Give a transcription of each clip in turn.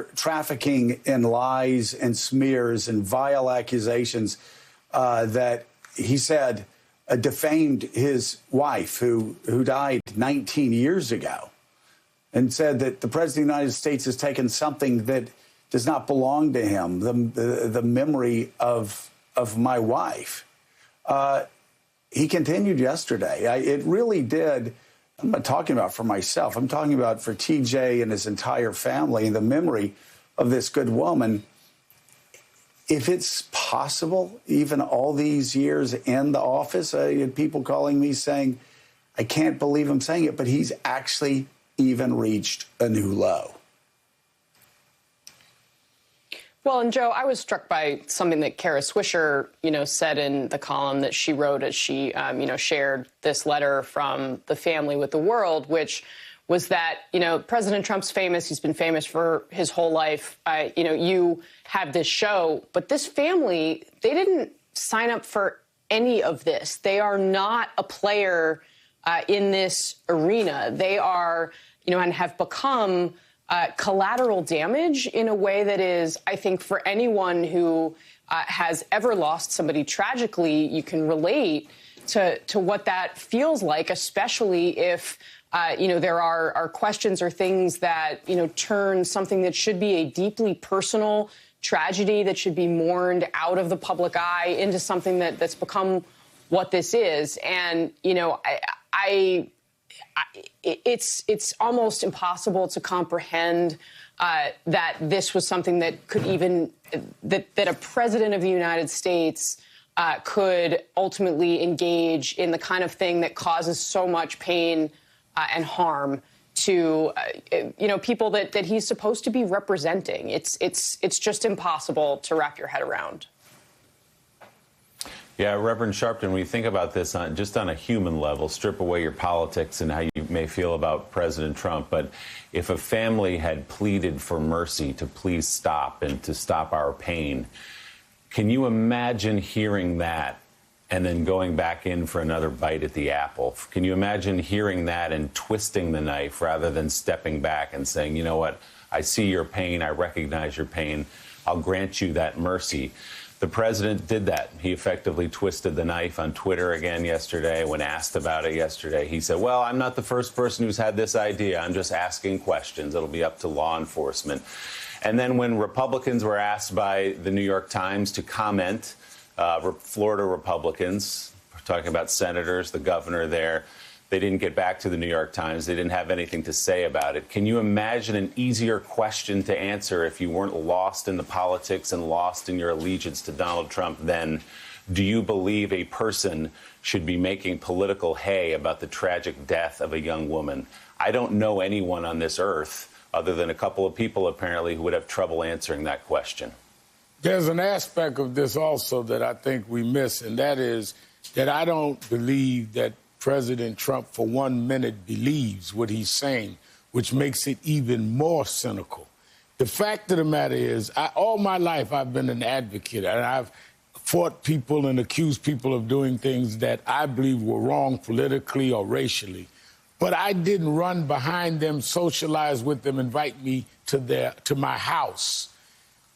trafficking in lies and smears and vile accusations that he said defamed his wife, who died 19 years ago, and said that the President of the United States has taken something that does not belong to him, the memory of my wife. He continued yesterday. It really did. I'm not talking about for myself. I'm talking about for TJ and his entire family and the memory of this good woman. If it's possible, even all these years in the office, I had people calling me saying, I can't believe I'm saying it, but he's actually even reached a new low. Well, and Joe, I was struck by something that Kara Swisher, said in the column that she wrote as she, shared this letter from the family with the world, which was that, President Trump's famous. He's been famous for his whole life. You have this show, but this family, they didn't sign up for any of this. They are not a player in this arena. They are, and have become collateral damage in a way that is, I think, for anyone who has ever lost somebody tragically, you can relate to what that feels like, especially if, there are questions or things that, turn something that should be a deeply personal tragedy that should be mourned out of the public eye into something that's become what this is. And, it's almost impossible to comprehend that this was something that could even that a president of the United States could ultimately engage in the kind of thing that causes so much pain and harm to people that he's supposed to be representing. It's just impossible to wrap your head around. Yeah, Reverend Sharpton, when you think about this just on a human level, strip away your politics and how you may feel about President Trump, but if a family had pleaded for mercy to please stop and to stop our pain, can you imagine hearing that and then going back in for another bite at the apple? Can you imagine hearing that and twisting the knife rather than stepping back and saying, you know what, I see your pain, I recognize your pain, I'll grant you that mercy? The president did that. He effectively twisted the knife on Twitter again yesterday. When asked about it yesterday, he said, well, I'm not the first person who's had this idea. I'm just asking questions. It'll be up to law enforcement. And then when Republicans were asked by the New York Times to comment, Florida Republicans, we're talking about senators, the governor there, they didn't get back to the New York Times. They didn't have anything to say about it. Can you imagine an easier question to answer if you weren't lost in the politics and lost in your allegiance to Donald Trump than, do you believe a person should be making political hay about the tragic death of a young woman? I don't know anyone on this earth, other than a couple of people apparently, who would have trouble answering that question. There's an aspect of this also that I think we miss, and that is that I don't believe that President Trump for 1 minute believes what he's saying, which makes it even more cynical. The fact of the matter is, all my life I've been an advocate, and I've fought people and accused people of doing things that I believe were wrong politically or racially. But I didn't run behind them, socialize with them, invite me to my house.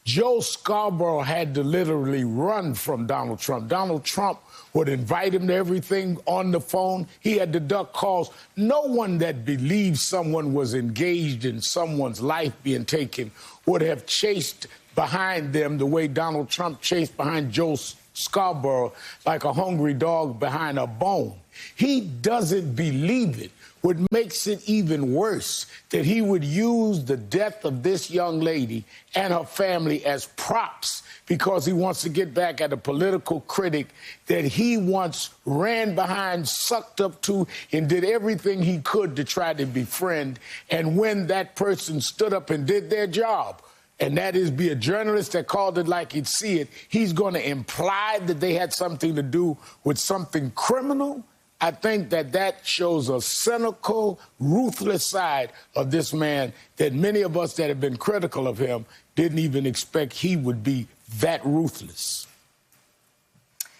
Joe Scarborough had to literally run from Donald Trump. Donald Trump would invite him to everything on the phone. He had to duck calls. No one that believed someone was engaged in someone's life being taken would have chased behind them the way Donald Trump chased behind Joe Scarborough like a hungry dog behind a bone. He doesn't believe it. What makes it even worse, that he would use the death of this young lady and her family as props because he wants to get back at a political critic that he once ran behind, sucked up to, and did everything he could to try to befriend. And when that person stood up and did their job, and that is be a journalist that called it like he'd see it, he's going to imply that they had something to do with something criminal. I think that shows a cynical, ruthless side of this man that many of us that have been critical of him didn't even expect he would be that ruthless.